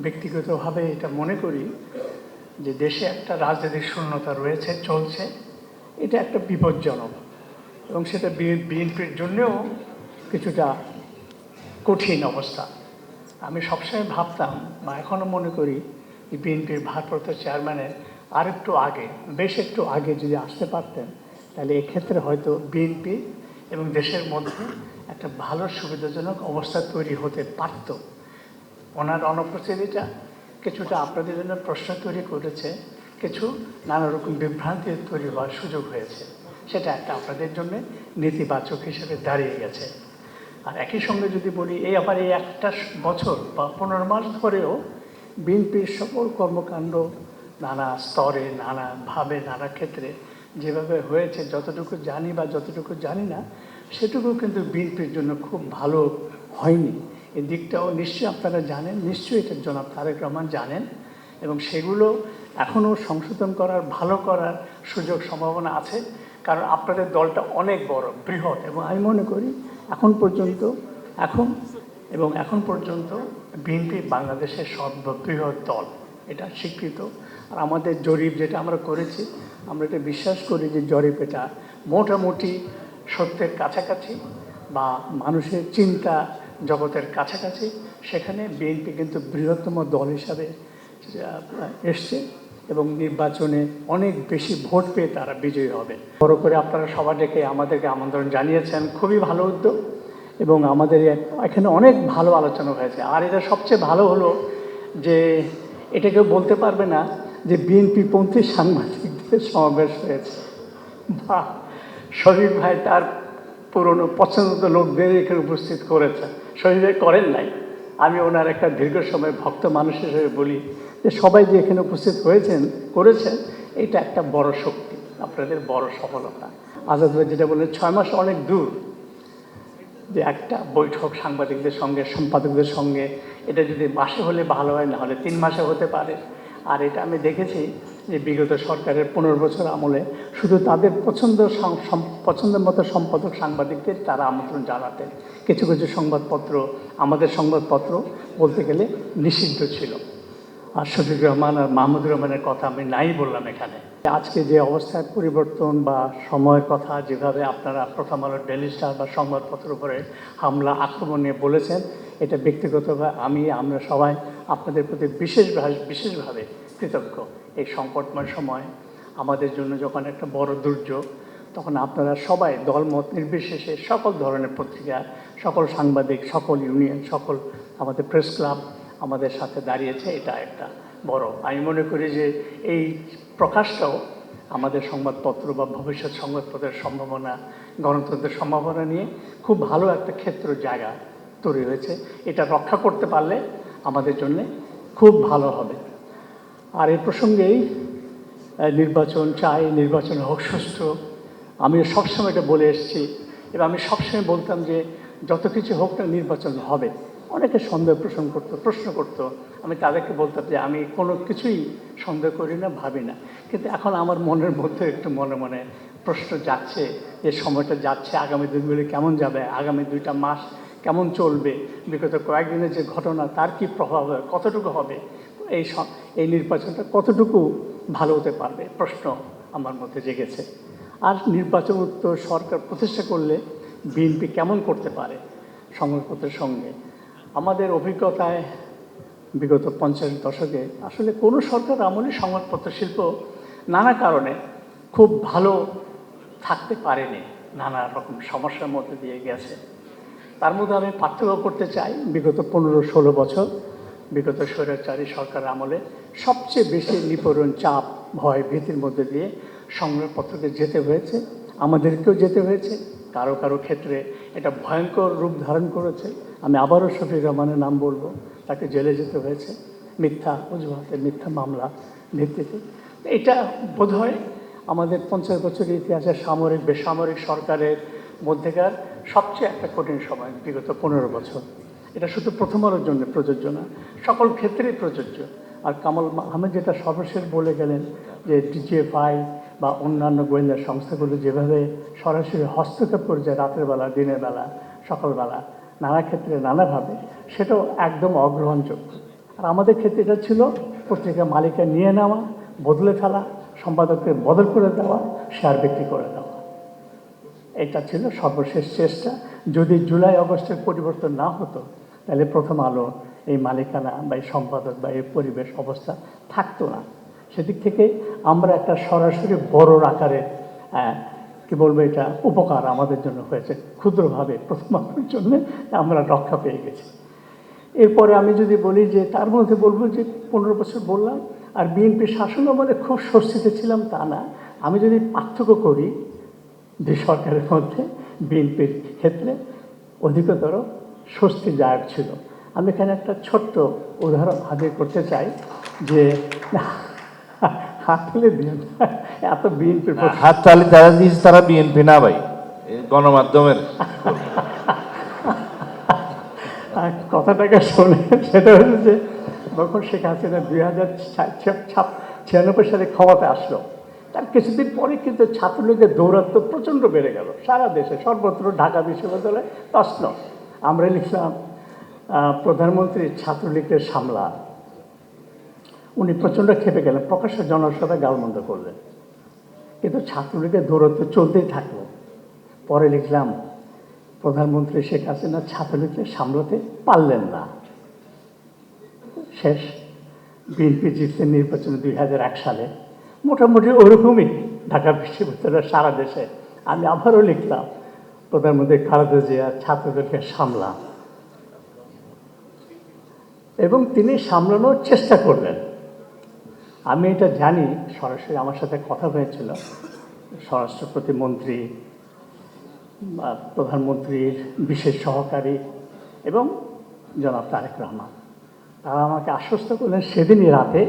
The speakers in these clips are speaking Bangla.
ব্যক্তিগতভাবে এটা মনে করি যে দেশে একটা রাজনৈতিক শূন্যতা রয়েছে, চলছে। এটা একটা বিপজ্জনক এবং সেটা বিএনপির জন্যও কিছুটা কঠিন অবস্থা। আমি সবসময় ভাবতাম বা এখনও মনে করি যে বিএনপির ভারপ্রাপ্ত চেয়ারম্যানের আরেকটু আগে, বেশ একটু আগে যদি আসতে পারতেন, তাহলে এক্ষেত্রে হয়তো বিএনপি এবং দেশের মধ্যে একটা ভালো সুবিধাজনক অবস্থা তৈরি হতে পারত। ওনার অনুপস্থিতিটা কিছুটা আপনাদের জন্য প্রশ্ন তৈরি করেছে, কিছু নানা রকম বিভ্রান্তি তৈরি হওয়ার সুযোগ হয়েছে। সেটা একটা আপনাদের জন্য নেতিবাচক হিসেবে দাঁড়িয়ে গেছে। আর একই সঙ্গে যদি বলি এই একটা বছর বা 15 মাস ধরেও বিএনপির সকল কর্মকাণ্ড নানা স্তরে, নানাভাবে, নানা ক্ষেত্রে যেভাবে হয়েছে, যতটুকু জানি বা যতটুকু জানি না, সেটুকু কিন্তু বিএনপির জন্য খুব ভালো হয়নি। এই দিকটাও নিশ্চয়ই আপনারা জানেন, নিশ্চয়ই এটা জনাব তারেক রহমান জানেন, এবং সেগুলো এখনও সংশোধন করার, ভালো করার সুযোগ সম্ভাবনা আছে। কারণ আপনাদের দলটা অনেক বড়, বৃহৎ, এবং আমি মনে করি এখন পর্যন্ত বিএনপি বাংলাদেশের সর্ববৃহৎ দল, এটা স্বীকৃত। আর আমাদের জরিপ যেটা আমরা করেছি, আমরা এটা বিশ্বাস করি যে জরিপ এটা মোটামুটি সত্যের কাছাকাছি বা মানুষের চিন্তা জগতের কাছাকাছি। সেখানে বিএনপি কিন্তু বৃহত্তম দল হিসাবে এসছে এবং নির্বাচনে অনেক বেশি ভোট পেয়ে তারা বিজয়ী হবে। বড় করে আপনারা সবার ডেকে আমাদেরকে আমন্ত্রণ জানিয়েছেন, খুবই ভালো উদ্যোগ, এবং আমাদের এখানে অনেক ভালো আলোচনা হয়েছে। আর এটা সবচেয়ে ভালো হলো যে এটা কেউ বলতে পারবে না যে বিএনপি পন্থী সাংবাদিকদের সমাবেশ হয়েছে বা শরীফ ভাই তার পুরনো পছন্দের লোকদের এখানে উপস্থিত করেছেন। শরীফ ভাই করেন নাই। আমি ওনার একটা দীর্ঘ সময় ভক্ত মানুষ হিসেবে বলি যে সবাই যে এখানে উপস্থিত করেছেন, এটা একটা বড় শক্তি, আপনাদের বড় সফলতা। আজাদ ভাই যেটা বললেন 6 মাস অনেক দূর, যে একটা বৈঠক সাংবাদিকদের সঙ্গে, সম্পাদকদের সঙ্গে, এটা যদি মাসে হলে ভালো হয়, না হলে 3 মাসে হতে পারে। আর এটা আমি দেখেছি যে বিগত সরকারের 15 বছর আমলে শুধু তাদের পছন্দের মতো সম্পাদক সাংবাদিকদের তারা আমন্ত্রণ জানাতেন। কিছু কিছু সংবাদপত্র, আমাদের সংবাদপত্র বলতে গেলে নিষিদ্ধ ছিল। আর শফিক রহমান আর মাহমুদুর রহমানের কথা আমি নাই বললাম এখানে। আজকে যে অবস্থার পরিবর্তন বা সময়ের কথা যেভাবে আপনারা প্রথম আলো, ডেইলি স্টার বা সংবাদপত্রের উপরে হামলা, আক্রমণ নিয়ে বলেছেন, এটা ব্যক্তিগতভাবে আমরা সবাই আপনাদের প্রতি বিশেষভাবে কৃতজ্ঞ। এই সংকটময় সময় আমাদের জন্য যখন একটা বড় দুর্যোগ, তখন আপনারা সবাই দলমত নির্বিশেষে সকল ধরনের পত্রিকা, সকল সাংবাদিক, সকল ইউনিয়ন, সকল আমাদের প্রেস ক্লাব আমাদের সাথে দাঁড়িয়েছে। এটা একটা বড়, আমি মনে করি যে এই প্রকাশটাও আমাদের সংবাদপত্র বা ভবিষ্যৎ সংবাদপত্রের সম্ভাবনা, গণতন্ত্রের সম্ভাবনা নিয়ে খুব ভালো একটা ক্ষেত্র, জায়গা তৈরি হয়েছে। এটা রক্ষা করতে পারলে আমাদের জন্যে খুব ভালো হবে। আর এই প্রসঙ্গেই নির্বাচন চাই, নির্বাচন হোক সুষ্ঠু। আমি সবসময় এটা বলে এসেছি এবং আমি সবসময় বলতাম যে যত কিছু হোক না, নির্বাচন হবে। অনেকে সন্দেহ প্রশ্ন করতো, আমি তাদেরকে বলতাম যে আমি কোনো কিছুই সন্দেহ করি না, ভাবি না। কিন্তু এখন আমার মনের মধ্যে একটু মনে মনে প্রশ্ন যাচ্ছে যে সময়টা যাচ্ছে, আগামী দিনগুলি কেমন যাবে, আগামী 2টা মাস কেমন চলবে, বিগত কয়েকদিনের যে ঘটনা তার কি প্রভাব হবে, কতটুকু হবে, এই নির্বাচনটা কতটুকু ভালো হতে পারবে, প্রশ্ন আমার মধ্যে জেগেছে। আর নির্বাচন উত্তর সরকার প্রতিষ্ঠা করলে বিএনপি কেমন করতে পারে সংবাদপত্রের সঙ্গে। আমাদের অভিজ্ঞতায় বিগত 50 দশকে আসলে কোনো সরকার আমলে সংবাদপত্র শিল্প নানা কারণে খুব ভালো থাকতে পারেনি, নানা রকম সমস্যার মধ্যে দিয়ে গেছে। তার মধ্যে আমি পার্থক্য করতে চাই, বিগত 15-16 বছর বিগত স্বৈরাচারী সরকার আমলে সবচেয়ে বেশি নিপীড়ন, চাপ, ভয়, ভীতির মধ্যে দিয়ে সংবাদপত্রকে যেতে হয়েছে, আমাদেরকেও যেতে হয়েছে। কারো কারো ক্ষেত্রে এটা ভয়ঙ্কর রূপ ধারণ করেছে। আমি আবারও শফিক রহমানের নাম বলবো, তাকে জেলে যেতে হয়েছে মিথ্যা অজুহাতে, মিথ্যা মামলা ভিত্তিতে। এটা বোধহয় আমাদের 50 বছরের ইতিহাসে সামরিক বেসামরিক সরকারের মধ্যেকার সবচেয়ে একটা কঠিন সময় বিগত 15 বছর। এটা শুধু প্রথম আলোর জন্য প্রযোজ্য না, সকল ক্ষেত্রেই প্রযোজ্য। আর কামাল আহমেদ যেটা সর্বশেষ বলে গেলেন যে ডিজিএফআই বা অন্যান্য গোয়েন্দা সংস্থাগুলো যেভাবে সরাসরি হস্তক্ষেপ করেছে রাতের বেলা, দিনের বেলা, সকালবেলা, নানা ক্ষেত্রে নানাভাবে, সেটাও একদম অগ্রহণযোগ্য। আর আমাদের ক্ষেত্রে এটা ছিল পত্রিকা মালিককে নিয়ে নেওয়া, বদলে ফেলা, সম্পাদককে বদল করে দেওয়া, শেয়ার বিক্রি করে দেওয়া। এটা ছিল সর্বশেষ চেষ্টা। যদি জুলাই আগস্টের পরিবর্তন না হতো তাহলে প্রথম আলো এই মালিকানা বা এই সম্পাদক বা এই পরিবেশ অবস্থা থাকতো না। সেদিক থেকে আমরা একটা সরাসরি বড় আকারে কি বলবো, এটা উপকার আমাদের জন্য হয়েছে। ক্ষুদ্রভাবে প্রথম আলোর জন্য আমরা রক্ষা পেয়ে গেছি। এরপরে আমি যদি বলি যে তার মধ্যে বলবো যে 15 বছর বললাম, আর বিএনপির শাসন আমলে খুব স্বস্তিতে ছিলাম তা না। আমি যদি পার্থক্য করি দুই সরকারের মধ্যে, বিএনপির ক্ষেত্রে অধিকতর স্বস্তিদায়ক ছিল। আমি এখানে একটা ছোট্ট উদাহরণ হাজির করতে চাই যে হাত তুলে দিয়ে এত বিএনপির হাত তালি যারা দিয়েছে তারা বিএনপি না ভাই, গণমাধ্যমের কথাটাকে শোনে। সেটা হচ্ছে যে যখন শেখ হাসিনা 2096 সালে ক্ষমতা আসলো, তার কিছুদিন পরে কিন্তু ছাত্রলীগের দৌরাত্ম প্রচণ্ড বেড়ে গেল সারা দেশে, সর্বত্র। ঢাকা বিশ্ববিদ্যালয়ে প্রশ্ন আমরা লিখলাম প্রধানমন্ত্রী ছাত্রলীগের সামলা। উনি প্রচণ্ড খেপে গেলেন, প্রকাশ্য জনসভায় গালমন্দ করলেন, কিন্তু ছাত্রলীগের দৌরাত্ম চলতেই থাকলো। পরে লিখলাম প্রধানমন্ত্রী শেখ হাসিনা ছাত্রলীগকে সামলাতে পারলেন না। শেষ বিএনপি জিতছে নির্বাচনে 2001 সালে। মোটামুটি ওরকমই ঢাকা বিশ্ববিদ্যালয়ের সারা দেশে। আমি আবারও লিখলাম প্রধানমন্ত্রী খালেদা জিয়া ছাত্রদেরকে সামলা, এবং তিনি সামলানোর চেষ্টা করলেন। আমি এটা জানি, সরাসরি আমার সাথে কথা হয়েছিল স্বরাষ্ট্র প্রতিমন্ত্রী, প্রধানমন্ত্রীর বিশেষ সহকারী এবং জনাব তারেক রহমান। তারা আমাকে আশ্বস্ত করলেন সেদিনই রাতে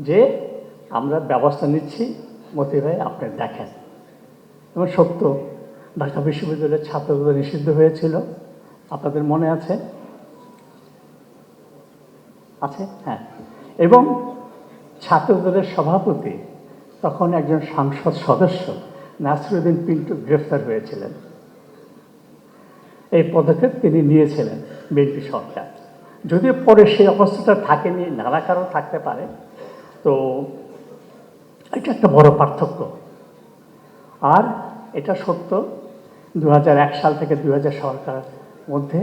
যে আমরা ব্যবস্থা নিচ্ছি, মতি ভাই আপনি দেখেন। এবং সত্য, ঢাকা বিশ্ববিদ্যালয়ের ছাত্রদের নিষিদ্ধ হয়েছিল, আপনাদের মনে আছে? আছে, হ্যাঁ। এবং ছাত্রদলের সভাপতি তখন একজন সংসদ সদস্য নাসিরউদ্দিন পিন্টু গ্রেফতার হয়েছিলেন। এই পদক্ষেপ তিনি নিয়েছিলেন বিএনপি সরকার। যদিও পরে সেই অবস্থাটা থাকেনি, নানা কারণ থাকতে পারে। তো এটা একটা বড় পার্থক্য। আর এটা সত্য, 2001 সাল থেকে 2000 সরকারের মধ্যে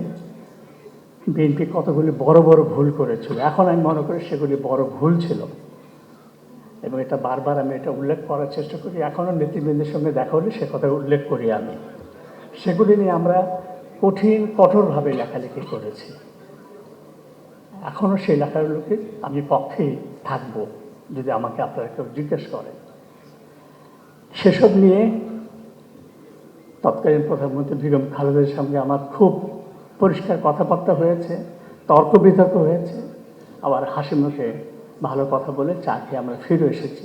বিএনপি কতগুলি বড় বড় ভুল করেছিল। এখন আমি মনে করি সেগুলি বড় ভুল ছিল, এবং এটা বারবার আমি এটা উল্লেখ করার চেষ্টা করি। এখনও নেতৃবৃন্দের সঙ্গে দেখা হলে সে কথা উল্লেখ করি আমি। সেগুলি নিয়ে আমরা কঠোরভাবে লেখালেখি করেছি। এখনও সেই লেখাগুলোকে আমি পক্ষেই থাকব যদি আমাকে আপনারা কেউ জিজ্ঞেস করেন। সেসব নিয়ে তৎকালীন প্রধানমন্ত্রী বেগম খালেদার সঙ্গে আমার খুব পরিষ্কার কথাবার্তা হয়েছে, তর্ক বিতর্ক হয়েছে, আবার হাসি মুখে ভালো কথা বলে চা খেয়ে আমরা ফিরে এসেছি।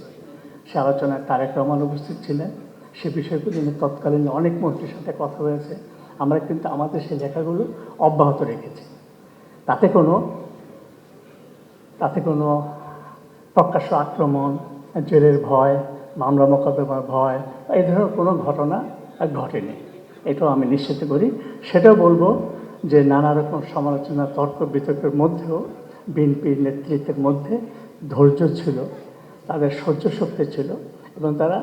সে আলোচনায় তারেক রহমান উপস্থিত ছিলেন। সে বিষয়গুলি নিয়ে তৎকালীন অনেক মন্ত্রীর সাথে কথা হয়েছে। আমরা কিন্তু আমাদের সেই লেখাগুলো অব্যাহত রেখেছি। তাতে কোনো প্রকাশ্য আক্রমণ, জেলের ভয়, মামলা মোকদ্দমার ভয়, এই ধরনের কোনো ঘটনা ঘটেনি, এটাও আমি নিশ্চিত করি। সেটাও বলবো যে নানা রকম সমালোচনা, তর্ক বিতর্কের মধ্যেও বিএনপির নেতৃত্বের মধ্যে ধৈর্য ছিল, তাদের সহ্য শক্তি ছিল, এবং তারা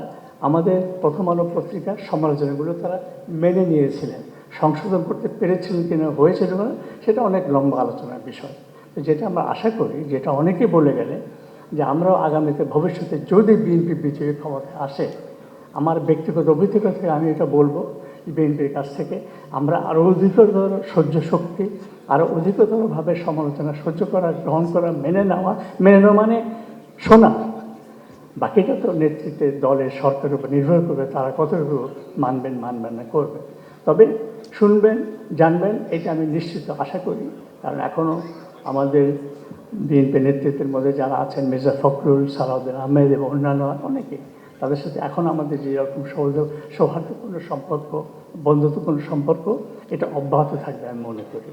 আমাদের প্রথম আলো পত্রিকার সমালোচনাগুলো তারা মেনে নিয়েছিলেন। সংশোধন করতে পেরেছিলেন কিনা, হয়েছিল না, সেটা অনেক লম্বা আলোচনার বিষয়। যেটা আমরা আশা করি, যেটা অনেকে বলে গেলে, যে আমরাও আগামীতে ভবিষ্যতে যদি বিএনপি বিজয়ী ক্ষমতায় আসে, আমার ব্যক্তিগত অভিজ্ঞতা থেকে আমি এটা বলবো, বিএনপির কাছ থেকে আমরা আরও অধিকতর সহ্য শক্তি, আরও অধিকতরভাবে সমালোচনা সহ্য করা, গ্রহণ করা, মেনে নেওয়া মানে শোনা। বাকিটা তো নেতৃত্বের দলের সরকারের উপর নির্ভর করবে, তারা কতটুকু মানবেন না করবেন। তবে শুনবেন, জানবেন, এটা আমি নিশ্চিত আশা করি। কারণ এখনও আমাদের বিএনপি নেতৃত্বের মধ্যে যারা আছেন, মির্জা ফখরুল, সালাউদ্দিন আহমেদ এবং অন্যান্য অনেকে, তাদের সাথে এখন আমাদের যেরকম সৌহার্দ্যপূর্ণ সম্পর্ক, বন্ধুত্বপূর্ণ সম্পর্ক, এটা অব্যাহত থাকবে আমি মনে করি।